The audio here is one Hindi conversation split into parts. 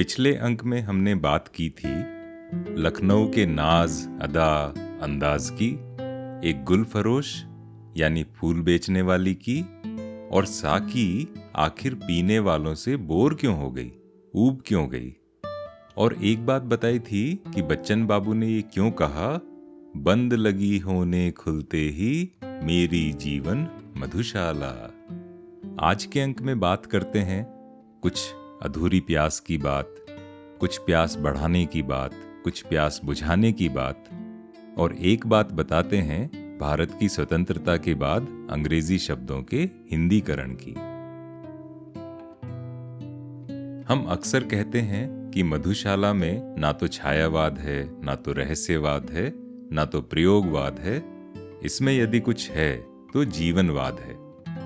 पिछले अंक में हमने बात की थी लखनऊ के नाज अदा अंदाज की, एक गुल फरोश यानी फूल बेचने वाली की, और साकी आखिर पीने वालों से बोर क्यों हो गई, ऊब क्यों गई। और एक बात बताई थी कि बच्चन बाबू ने ये क्यों कहा, बंद लगी होने खुलते ही मेरी जीवन मधुशाला। आज के अंक में बात करते हैं कुछ अधूरी प्यास की बात, कुछ प्यास बढ़ाने की बात, कुछ प्यास बुझाने की बात, और एक बात बताते हैं भारत की स्वतंत्रता के बाद अंग्रेजी शब्दों के हिंदीकरण की। हम अक्सर कहते हैं कि मधुशाला में ना तो छायावाद है, ना तो रहस्यवाद है, ना तो प्रयोगवाद है। इसमें यदि कुछ है तो जीवनवाद है।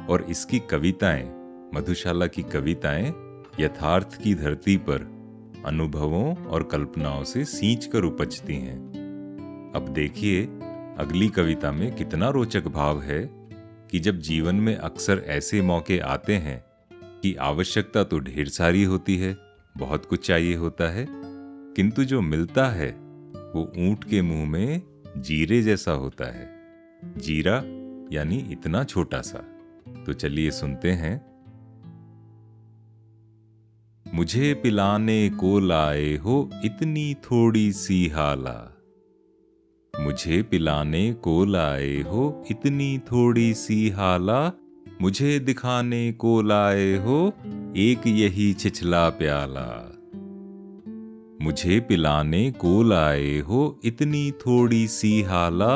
और इसकी कविताएं, मधुशाला की कविताएं यथार्थ की धरती पर अनुभवों और कल्पनाओं से सींच कर उपजती हैं। अब देखिए अगली कविता में कितना रोचक भाव है कि जब जीवन में अक्सर ऐसे मौके आते हैं कि आवश्यकता तो ढेर सारी होती है, बहुत कुछ चाहिए होता है, किंतु जो मिलता है वो ऊंट के मुंह में जीरे जैसा होता है। जीरा यानी इतना छोटा सा। तो चलिए सुनते हैं। मुझे पिलाने को लाए हो इतनी थोड़ी सी हाला, मुझे पिलाने को लाए हो इतनी थोड़ी सी हाला, मुझे दिखाने को लाए हो एक यही छिछला प्याला। मुझे पिलाने को लाए हो इतनी थोड़ी सी हाला,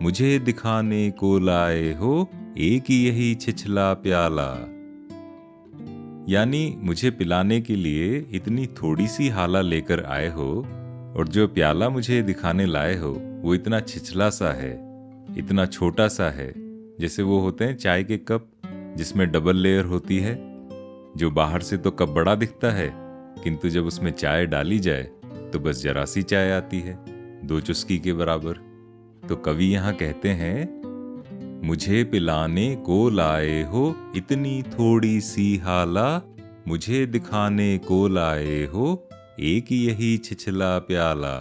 मुझे दिखाने को लाए हो एक यही छिछला प्याला। यानी मुझे पिलाने के लिए इतनी थोड़ी सी हाला लेकर आए हो, और जो प्याला मुझे दिखाने लाए हो वो इतना छिछला सा है, इतना छोटा सा है, जैसे वो होते हैं चाय के कप जिसमें डबल लेयर होती है, जो बाहर से तो कप बड़ा दिखता है, किंतु जब उसमें चाय डाली जाए तो बस जरा सी चाय आती है, 2 चुस्की के बराबर। तो कवि यहाँ कहते हैं, मुझे पिलाने को लाए हो इतनी थोड़ी सी हाला, मुझे दिखाने को लाए हो एक यही छिछला प्याला।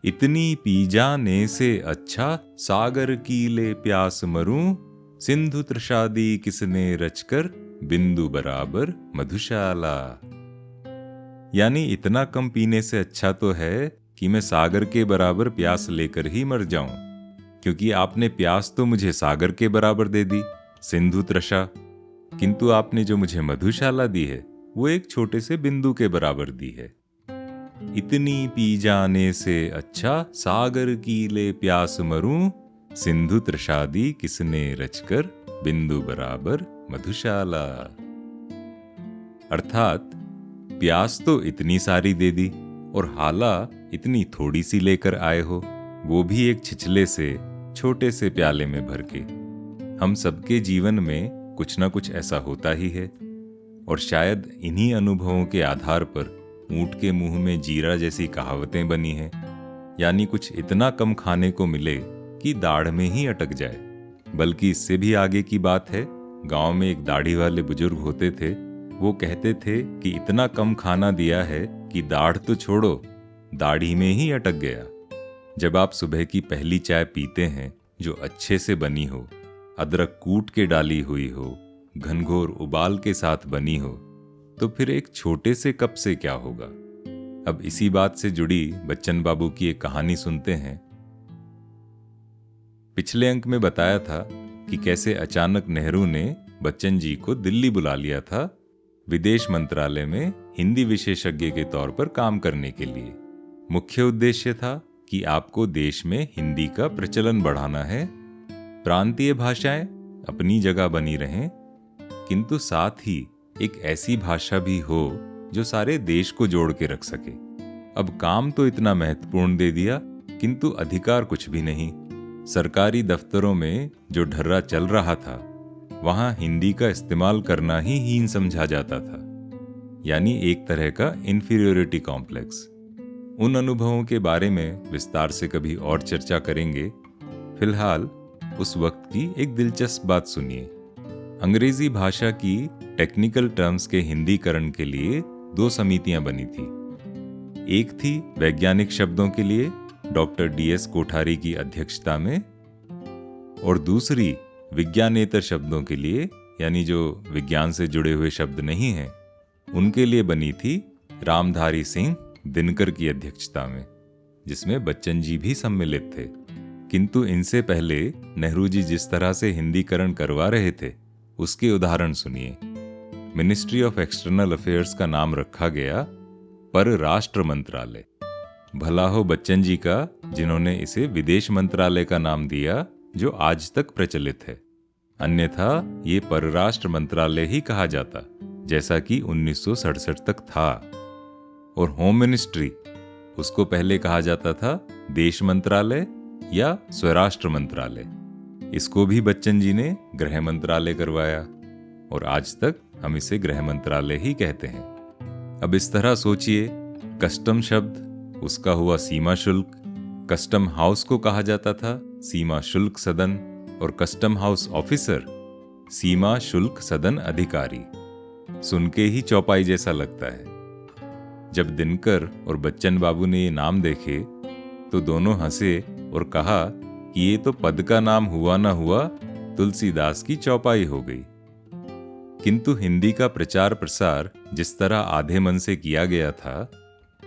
इतनी पी जाने से अच्छा सागर की ले प्यास मरूं, सिंधु त्रषादी किसने रचकर बिंदु बराबर मधुशाला। यानी इतना कम पीने से अच्छा तो है कि मैं सागर के बराबर प्यास लेकर ही मर जाऊं, क्योंकि आपने प्यास तो मुझे सागर के बराबर दे दी, सिंधु तृषा, किंतु आपने जो मुझे मधुशाला दी है वो एक छोटे से बिंदु के बराबर दी है। इतनी पी जाने से अच्छा सागर की ले प्यास मरूं, सिंधु तृषादी किसने रचकर बिंदु बराबर मधुशाला। अर्थात प्यास तो इतनी सारी दे दी और हाला इतनी थोड़ी सी लेकर आए हो, वो भी एक छिछले से छोटे से प्याले में भर के। हम सबके जीवन में कुछ ना कुछ ऐसा होता ही है, और शायद इन्हीं अनुभवों के आधार पर ऊंट के मुंह में जीरा जैसी कहावतें बनी हैं। यानी कुछ इतना कम खाने को मिले कि दाढ़ में ही अटक जाए। बल्कि इससे भी आगे की बात है, गांव में एक दाढ़ी वाले बुजुर्ग होते थे, वो कहते थे कि इतना कम खाना दिया है कि दाढ़ तो छोड़ो, दाढ़ी में ही अटक गया। जब आप सुबह की पहली चाय पीते हैं जो अच्छे से बनी हो, अदरक कूट के डाली हुई हो, घनघोर उबाल के साथ बनी हो, तो फिर एक छोटे से कप से क्या होगा। अब इसी बात से जुड़ी बच्चन बाबू की एक कहानी सुनते हैं। पिछले अंक में बताया था कि कैसे अचानक नेहरू ने बच्चन जी को दिल्ली बुला लिया था विदेश मंत्रालय में हिंदी विशेषज्ञ के तौर पर काम करने के लिए। मुख्य उद्देश्य था कि आपको देश में हिंदी का प्रचलन बढ़ाना है, प्रांतीय भाषाएं अपनी जगह बनी रहें, किंतु साथ ही एक ऐसी भाषा भी हो जो सारे देश को जोड़ के रख सके। अब काम तो इतना महत्वपूर्ण दे दिया, किंतु अधिकार कुछ भी नहीं। सरकारी दफ्तरों में जो ढर्रा चल रहा था, वहां हिंदी का इस्तेमाल करना ही हीन समझा जाता था, यानी एक तरह का इंफीरियोरिटी कॉम्प्लेक्स। उन अनुभवों के बारे में विस्तार से कभी और चर्चा करेंगे। फिलहाल उस वक्त की एक दिलचस्प बात सुनिए। अंग्रेजी भाषा की टेक्निकल टर्म्स के हिंदीकरण के लिए दो समितियां बनी थी। एक थी वैज्ञानिक शब्दों के लिए डॉक्टर DS कोठारी की अध्यक्षता में, और दूसरी विज्ञानेतर शब्दों के लिए, यानी जो विज्ञान से जुड़े हुए शब्द नहीं हैं, उनके लिए बनी थी रामधारी सिंह दिनकर की अध्यक्षता में, जिसमें बच्चन जी भी सम्मिलित थे। किंतु इनसे पहले नेहरू जी जिस तरह से हिंदीकरण करवा रहे थे उसके उदाहरण सुनिए। मिनिस्ट्री ऑफ एक्सटर्नल अफेयर्स का नाम रखा गया परराष्ट्र मंत्रालय। भला हो बच्चन जी का, जिन्होंने इसे विदेश मंत्रालय का नाम दिया, जो आज तक प्रचलित है। अन्यथा ये परराष्ट्र मंत्रालय ही कहा जाता, जैसा कि 1967 तक था। और होम मिनिस्ट्री, उसको पहले कहा जाता था देश मंत्रालय या स्वराष्ट्र मंत्रालय। इसको भी बच्चन जी ने गृह मंत्रालय करवाया, और आज तक हम इसे गृह मंत्रालय ही कहते हैं। अब इस तरह सोचिए, कस्टम शब्द, उसका हुआ सीमा शुल्क। कस्टम हाउस को कहा जाता था सीमा शुल्क सदन, और कस्टम हाउस ऑफिसर सीमा शुल्क सदन अधिकारी। सुन के ही चौपाई जैसा लगता है। जब दिनकर और बच्चन बाबू ने ये नाम देखे तो दोनों हंसे और कहा कि ये तो पद का नाम हुआ ना हुआ तुलसीदास की चौपाई हो गई। किंतु हिंदी का प्रचार प्रसार जिस तरह आधे मन से किया गया था,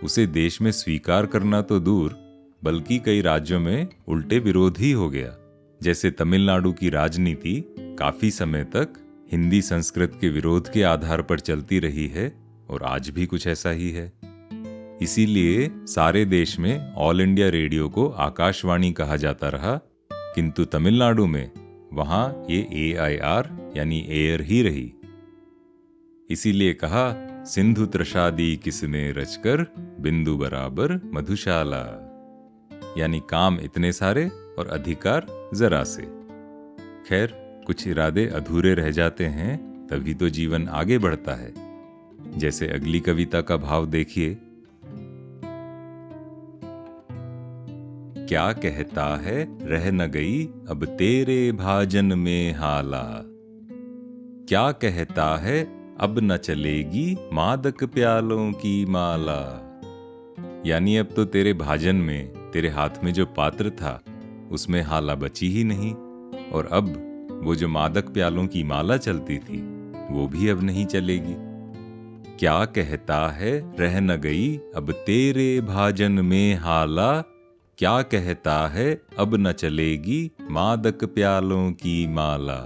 उसे देश में स्वीकार करना तो दूर, बल्कि कई राज्यों में उल्टे विरोध ही हो गया। जैसे तमिलनाडु की राजनीति काफी समय तक हिंदी संस्कृत के विरोध के आधार पर चलती रही है, और आज भी कुछ ऐसा ही है। इसीलिए सारे देश में ऑल इंडिया रेडियो को आकाशवाणी कहा जाता रहा, किंतु तमिलनाडु में वहां ये AIR यानी एयर ही रही। इसीलिए कहा, सिंधु त्रषादी किसने रचकर, बिंदु बराबर मधुशाला। यानी काम इतने सारे और अधिकार जरा से। खैर, कुछ इरादे अधूरे रह जाते हैं, तभी तो जीवन आगे बढ़ता है। जैसे अगली कविता का भाव देखिए। क्या कहता है रह न गई अब तेरे भाजन में हाला, क्या कहता है अब न चलेगी मादक प्यालों की माला। यानी अब तो तेरे भाजन में, तेरे हाथ में जो पात्र था उसमें हाला बची ही नहीं, और अब वो जो मादक प्यालों की माला चलती थी वो भी अब नहीं चलेगी। क्या कहता है रह न गई अब तेरे भाजन में हाला, क्या कहता है अब न चलेगी मादक प्यालों की माला।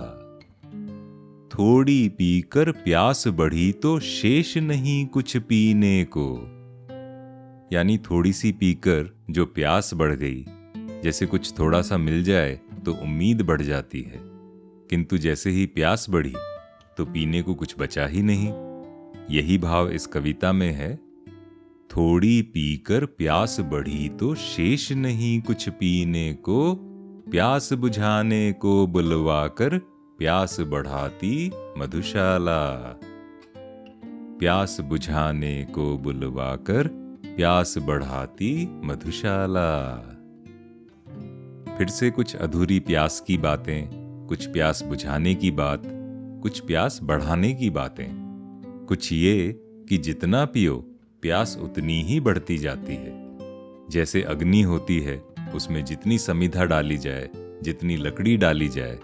थोड़ी पीकर प्यास बढ़ी तो शेष नहीं कुछ पीने को। यानी थोड़ी सी पीकर जो प्यास बढ़ गई, जैसे कुछ थोड़ा सा मिल जाए तो उम्मीद बढ़ जाती है, किंतु जैसे ही प्यास बढ़ी तो पीने को कुछ बचा ही नहीं। यही भाव इस कविता में है। थोड़ी पीकर प्यास बढ़ी तो शेष नहीं कुछ पीने को, प्यास बुझाने को बुलवाकर प्यास बढ़ाती मधुशाला। प्यास बुझाने को बुलवाकर प्यास बढ़ाती मधुशाला। फिर से कुछ अधूरी प्यास की बातें, कुछ प्यास बुझाने की बात, कुछ प्यास बढ़ाने की बातें। कुछ ये कि जितना पियो प्यास उतनी ही बढ़ती जाती है। जैसे अग्नि होती है, उसमें जितनी समिधा डाली जाए, जितनी लकड़ी डाली जाए,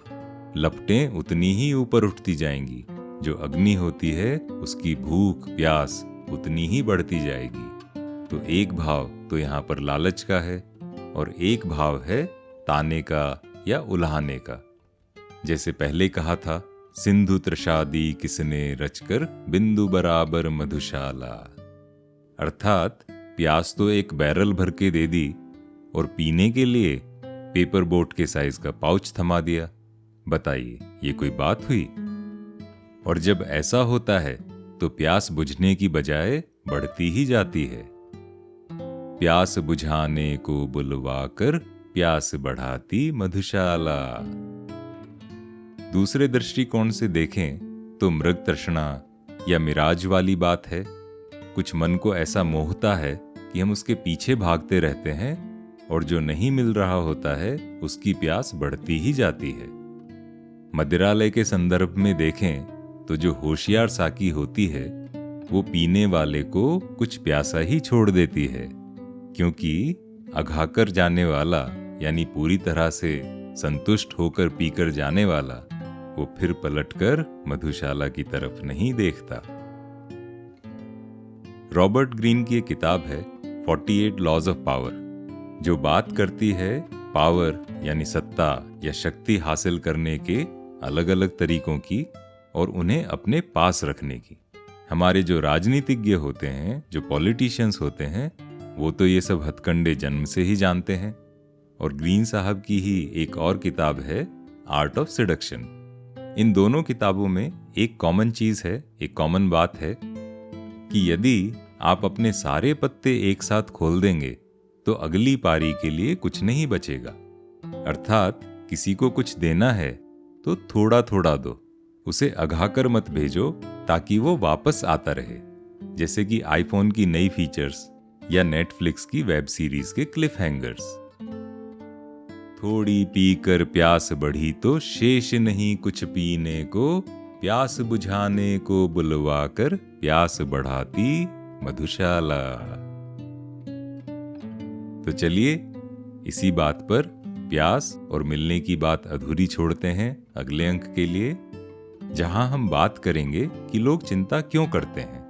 लपटें उतनी ही ऊपर उठती जाएंगी। जो अग्नि होती है उसकी भूख प्यास उतनी ही बढ़ती जाएगी। तो एक भाव तो यहाँ पर लालच का है, और एक भाव है ताने का या उल्हाने का। जैसे पहले कहा था, सिंधु त्रषादी किसने रचकर, बिंदु बराबर मधुशाला। अर्थात प्यास तो एक बैरल भर के दे दी, और पीने के लिए पेपर बोट के साइज का पाउच थमा दिया। बताइए, ये कोई बात हुई? और जब ऐसा होता है तो प्यास बुझने की बजाय बढ़ती ही जाती है। प्यास बुझाने को बुलवाकर प्यास बढ़ाती मधुशाला। दूसरे दृष्टिकोण से देखें तो मृग तृष्णा या मिराज वाली बात है। कुछ मन को ऐसा मोहता है कि हम उसके पीछे भागते रहते हैं, और जो नहीं मिल रहा होता है उसकी प्यास बढ़ती ही जाती है। मदिरालय के संदर्भ में देखें तो जो होशियार साकी होती है वो पीने वाले को कुछ प्यासा ही छोड़ देती है, क्योंकि अघाकर जाने वाला यानी पूरी तरह से संतुष्ट होकर पीकर जाने वाला वो फिर पलटकर मधुशाला की तरफ नहीं देखता। रॉबर्ट ग्रीन की एक किताब है 48 लॉज ऑफ पावर, जो बात करती है पावर यानी सत्ता या शक्ति हासिल करने के अलग अलग तरीकों की और उन्हें अपने पास रखने की। हमारे जो राजनीतिज्ञ होते हैं, जो पॉलिटिशियंस होते हैं, वो तो ये सब हथकंडे जन्म से ही जानते हैं। और ग्रीन साहब की ही एक और किताब है आर्ट ऑफ सेडक्शन। इन दोनों किताबों में एक कॉमन चीज है, एक कॉमन बात है कि यदि आप अपने सारे पत्ते एक साथ खोल देंगे तो अगली पारी के लिए कुछ नहीं बचेगा। अर्थात किसी को कुछ देना है तो थोड़ा थोड़ा दो, उसे अघाकर मत भेजो ताकि वो वापस आता रहे। जैसे कि आईफोन की नई फीचर्स या नेटफ्लिक्स की वेब सीरीज के क्लिफ हैंगर्स। थोड़ी पीकर प्यास बढ़ी तो शेष नहीं कुछ पीने को, प्यास बुझाने को बुलवाकर प्यास बढ़ाती मधुशाला। तो चलिए इसी बात पर प्यास और मिलने की बात अधूरी छोड़ते हैं अगले अंक के लिए, जहां हम बात करेंगे कि लोग चिंता क्यों करते हैं,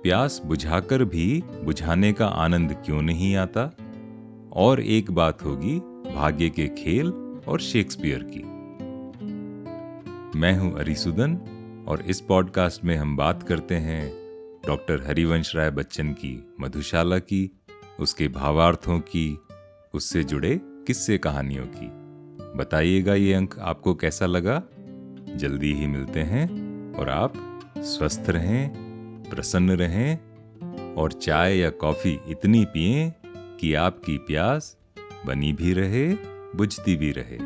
प्यास बुझाकर भी बुझाने का आनंद क्यों नहीं आता, और एक बात होगी भाग्य के खेल और शेक्सपियर की। मैं हूं अरिसुदन और इस पॉडकास्ट में हम बात करते हैं डॉक्टर हरिवंश राय बच्चन की मधुशाला की, उसके भावार्थों की, उससे जुड़े किस्से कहानियों की। बताइएगा ये अंक आपको कैसा लगा। जल्दी ही मिलते हैं और आप स्वस्थ रहें, प्रसन्न रहें और चाय या कॉफी इतनी पिएं कि आपकी प्यास बनी भी रहे, बुझती भी रहे।